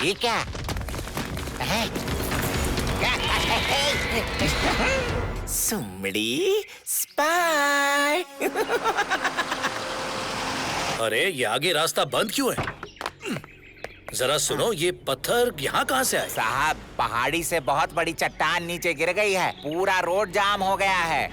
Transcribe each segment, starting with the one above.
ये क्या है? सुमड़ी स्पाई। अरे ये आगे रास्ता बंद क्यों है? जरा सुनो, ये पत्थर यहाँ कहाँ से आए? साहब, पहाड़ी से बहुत बड़ी चट्टान नीचे गिर गई है, पूरा रोड जाम हो गया है।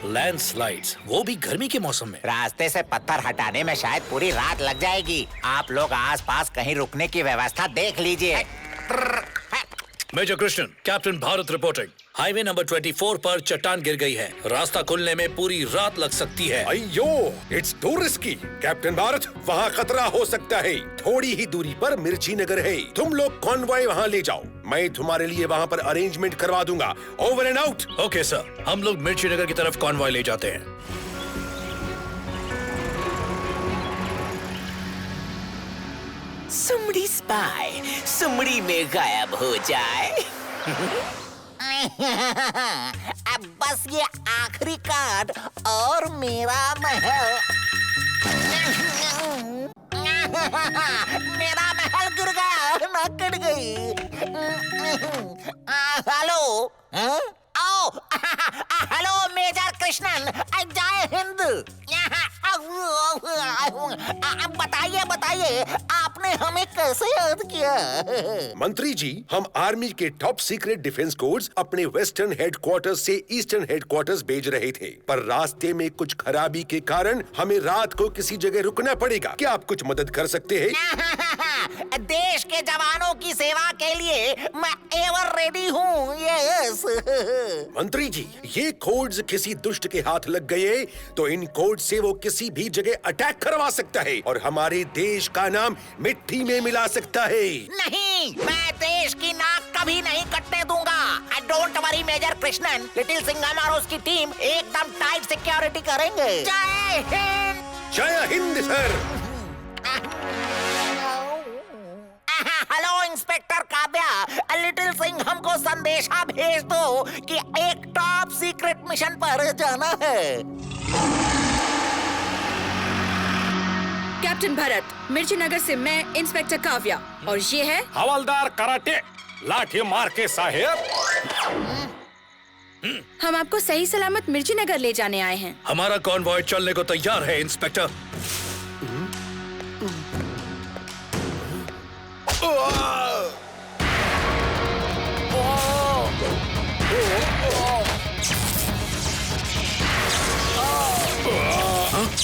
लैंडस्लाइड्स, वो भी गर्मी के मौसम में। रास्ते से पत्थर हटाने में शायद पूरी रात लग जाएगी। आप लोग आसपास कहीं रुकने की व्यवस्था देख लीजिए। Major Krishnan, captain Bharat reporting. Highway number 24 पर चट्टान गिर गई है, रास्ता खुलने में पूरी रात लग सकती है। अयो, it's to risky. Captain Bharat, वहाँ खतरा हो सकता है। थोड़ी ही दूरी पर मिर्ची नगर है, तुम लोग कॉन्वॉय वहाँ ले जाओ, मैं तुम्हारे लिए वहाँ पर अरेंजमेंट करवा दूंगा। Over and out. Okay sir, हम लोग मिर्ची नगर की तरफ कॉन्वॉय ले जाते हैं। सुमड़ी स्पाई, सुमड़ी में गायब हो जाए। अब बस ये आखिरी कार्ड और मेरा महल। मेरा महल गिर गया, मैं गिर गई। हेलो, हेलो मेजर कृष्णन, जय हिंद। बताइए बताइए, आपने हमें कैसे याद किया? मंत्री जी, हम आर्मी के टॉप सीक्रेट डिफेंस कोड्स अपने वेस्टर्न हेडक्वार्टर्स से ईस्टर्न हेडक्वार्टर्स भेज रहे थे, पर रास्ते में कुछ खराबी के कारण हमें रात को किसी जगह रुकना पड़ेगा। क्या आप कुछ मदद कर सकते हैं? देश के जवानों की सेवा के लिए मैं एवर रेडी हूँ। यस। मंत्री जी, ये कोड्स किसी दुष्ट के हाथ लग गए तो इन कोड से वो किसी भी जगह अटैक करवा सकता है और हमारे देश का नाम मिट्टी में मिला सकता है। नहीं, मैं देश की नाक कभी नहीं कटने दूंगा। Don't worry major Krishnan, little Singham और उसकी टीम एकदम टाइट सिक्योरिटी करेंगे। जय हिंद। जय Hind sir. Hello inspector Kavya, little Singham को संदेशा भेज दो कि एक टॉप सीक्रेट मिशन पर जाना है। कैप्टन भरत, मिर्ची नगर से मैं इंस्पेक्टर काव्या, और ये है हवलदार कराटे, लाठी मार के साहेब। हम आपको सही सलामत मिर्ची नगर ले जाने आए हैं। हमारा कॉन्वॉय चलने को तैयार है इंस्पेक्टर।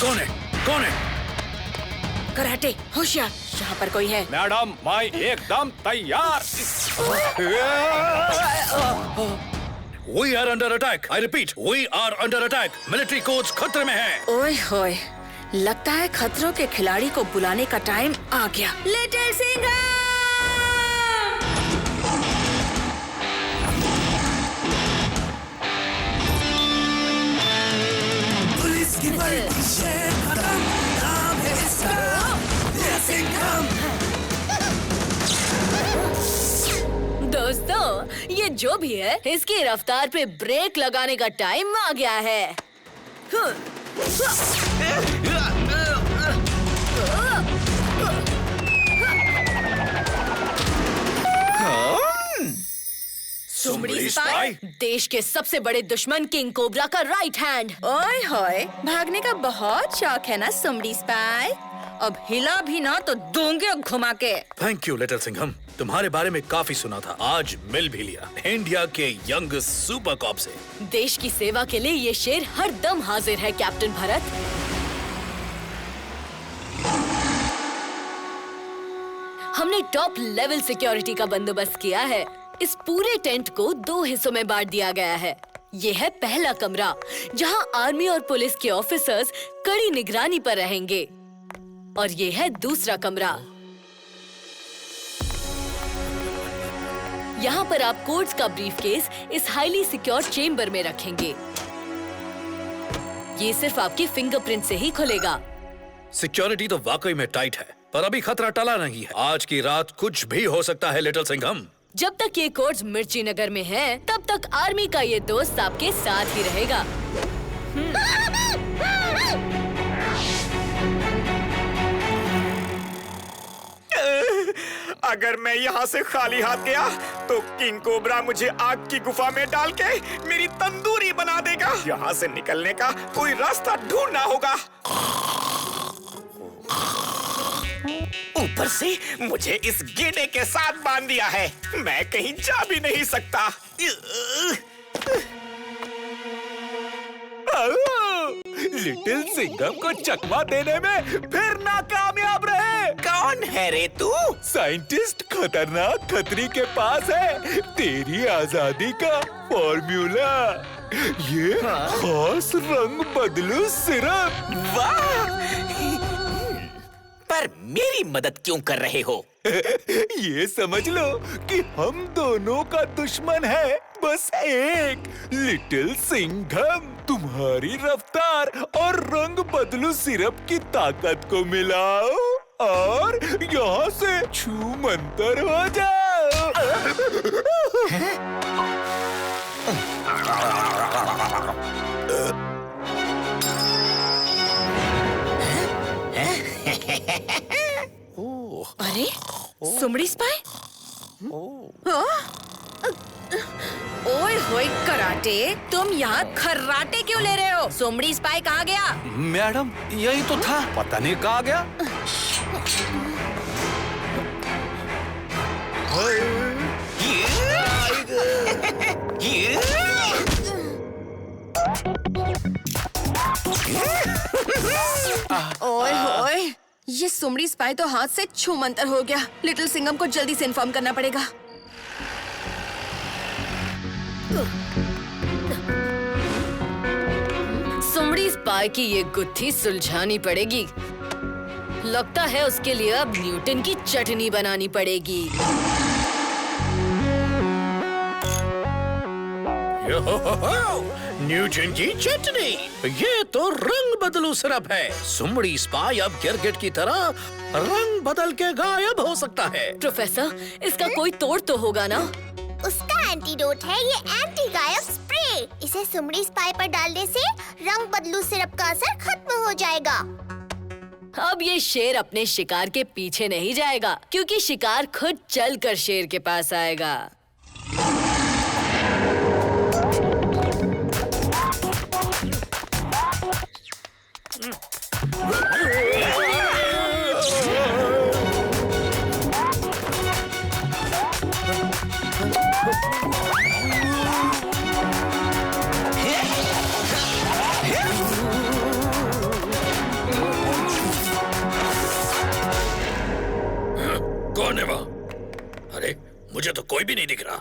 कौन है? कौन है? कराटे, होशियार, यहाँ पर कोई है। मैडम, मैं एकदम तैयार। We are under attack. I repeat, we are under attack. Military codes खतरे में हैं। ओए होए, लगता है खतरों के खिलाड़ी को बुलाने का टाइम आ गया। लिटिल सिंघम! पुलिस की वर्दी शेर खत्म, नाम है इसका लिटिल सिंघम। दोस्तों, ये जो भी है, इसकी रफ्तार पे ब्रेक लगाने का टाइम आ गया है। सुमड़ी स्पाई, देश के सबसे बड़े दुश्मन किंग कोबरा का राइट हैंड। ओए होए, भागने का बहुत शौक है ना सुमड़ी स्पाई? अब हिला भी ना तो दूंगे घुमा के। थैंक यू लिटिल सिंघम, तुम्हारे बारे में काफी सुना था, आज मिल भी लिया। इंडिया के यंग सुपर कॉप से। देश की सेवा के लिए ये शेर हर दम हाजिर है कैप्टन भरत। हमने टॉप लेवल सिक्योरिटी का बंदोबस्त किया है। इस पूरे टेंट को 2 हिस्सों में बांट दिया गया है। ये है पहला कमरा, जहां आर्मी और पुलिस के ऑफिसर्स कड़ी निगरानी पर रहेंगे, और ये है दूसरा कमरा। यहाँ पर आप कोड्स का ब्रीफकेस इस हाईली सिक्योर चेम्बर में रखेंगे। ये सिर्फ आपके फिंगरप्रिंट से ही खुलेगा। सिक्योरिटी तो वाकई में टाइट है, पर अभी खतरा टला नहीं है। आज की रात कुछ भी हो सकता है लिटिल सिंघम। जब तक ये कोड्स मिर्ची नगर में हैं, तब तक आर्मी का ये दोस्त आपके साथ ही रहेगा। अगर मैं यहाँ से खाली हाथ गया तो किंग कोबरा मुझे आग की गुफा में डाल के मेरी तंदूरी बना देगा। यहाँ से निकलने का कोई रास्ता ढूंढना होगा। ऊपर से मुझे इस गेंडे के साथ बांध दिया है, मैं कहीं जा भी नहीं सकता। लिटिल सिंघम को चकमा देने में फिर नाकामयाब रहे। कौन है रे तू? साइंटिस्ट खतरनाक खतरी के पास है तेरी आजादी का फॉर्मूला, ये खास रंग बदलू सिरप। वाह! पर मेरी मदद क्यों कर रहे हो? ये समझ लो कि हम दोनों का दुश्मन है बस एक, लिटिल सिंघम। तुम्हारी रफ्तार और रंग बदलू सिरप की ताकत को मिलाओ और यहाँ से छू मंतर हो जाओ। अरे सुमड़ी स्पाई? ओए होए कराटे, तुम यहाँ खर्राटे क्यों ले रहे हो? सुमड़ी स्पाई कहाँ गया? मैडम यही तो था, पता नहीं कहाँ गया। ओए होए, ये सुमड़ी स्पाई तो हाथ से छू मंतर हो गया। लिटिल सिंघम को जल्दी से इन्फॉर्म करना पड़ेगा। सुमड़ी स्पाई की ये गुत्थी सुलझानी पड़ेगी। लगता है उसके लिए अब न्यूटन की चटनी बनानी पड़ेगी। न्यूटन की चटनी, ये तो रंग बदलू सिरप है। सुमड़ी स्पाई अब गिरगिट की तरह रंग बदल के गायब हो सकता है। प्रोफेसर, इसका कोई तोड़ तो होगा ना? उसका एंटीडोट है ये एंटी गायब स्प्रे। इसे सुमड़ी स्पाई पर डालने से रंग बदलू सिरप का असर खत्म हो जाएगा। अब ये शेर अपने शिकार के पीछे नहीं जाएगा, क्योंकि शिकार खुद चलकर शेर के पास आएगा। कौन है वहाँ? अरे मुझे तो कोई भी नहीं दिख रहा।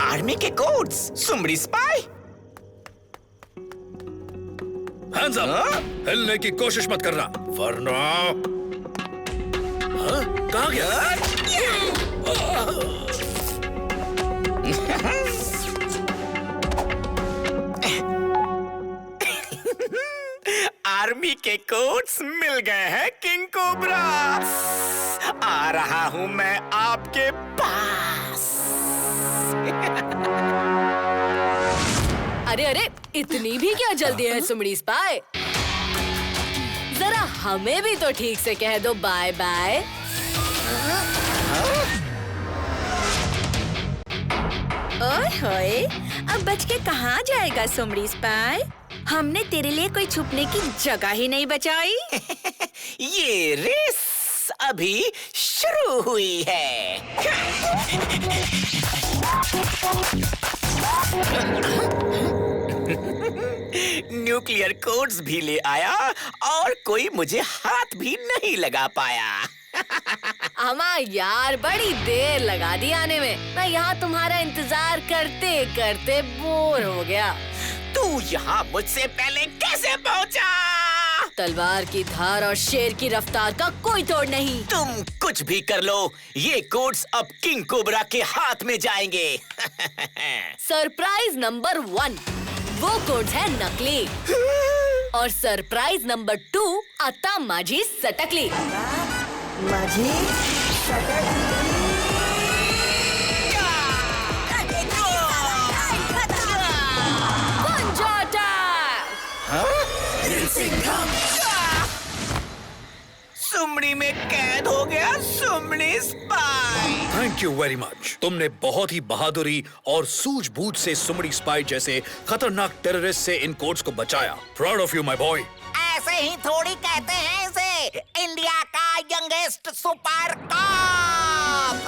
आर्मी के कोड्स, सुमड़ी स्पाई। Hands up! हिलने की कोशिश मत करना, वरना कहाँ गया? आर्मी के कोड्स मिल गए हैं किंग कोबरा। आ रहा हूँ मैं आपके पास। अरे अरे, इतनी भी क्या जल्दी है सुमड़ी स्पाई? जरा हमें भी तो ठीक से कह दो बाय बाय। ओए होए, अब बच के कहाँ जाएगा सुमड़ी स्पाई? हमने तेरे लिए कोई छुपने की जगह ही नहीं बचाई। ये रेस अभी शुरू हुई है। न्यूक्लियर कोड्स भी ले आया और कोई मुझे हाथ भी नहीं लगा पाया। अमा यार, बड़ी देर लगा दी आने में। मैं यहाँ तुम्हारा इंतजार करते करते बोर हो गया। तू यहाँ मुझसे पहले कैसे पहुँचा? तलवार की धार और शेर की रफ्तार का कोई तोड़ नहीं। तुम कुछ भी कर लो, ये कोड्स अब किंग कोबरा के हाथ में जाएंगे। सरप्राइज नंबर 1, वो कोड्स है नकली और सरप्राइज नंबर 2 आता माझी सटकली। माझी पंजा अटैक। सुमड़ी में कैद हो गया सुमड़ी spy. Thank you very much. तुमने बहुत ही बहादुरी और सूझबूझ से सुमड़ी स्पाई जैसे खतरनाक टेररिस्ट से इन कोर्ट्स को बचाया। Proud of you my boy. ऐसे ही थोड़ी कहते हैं इसे, इंडिया का यंगेस्ट सुपर कॉप।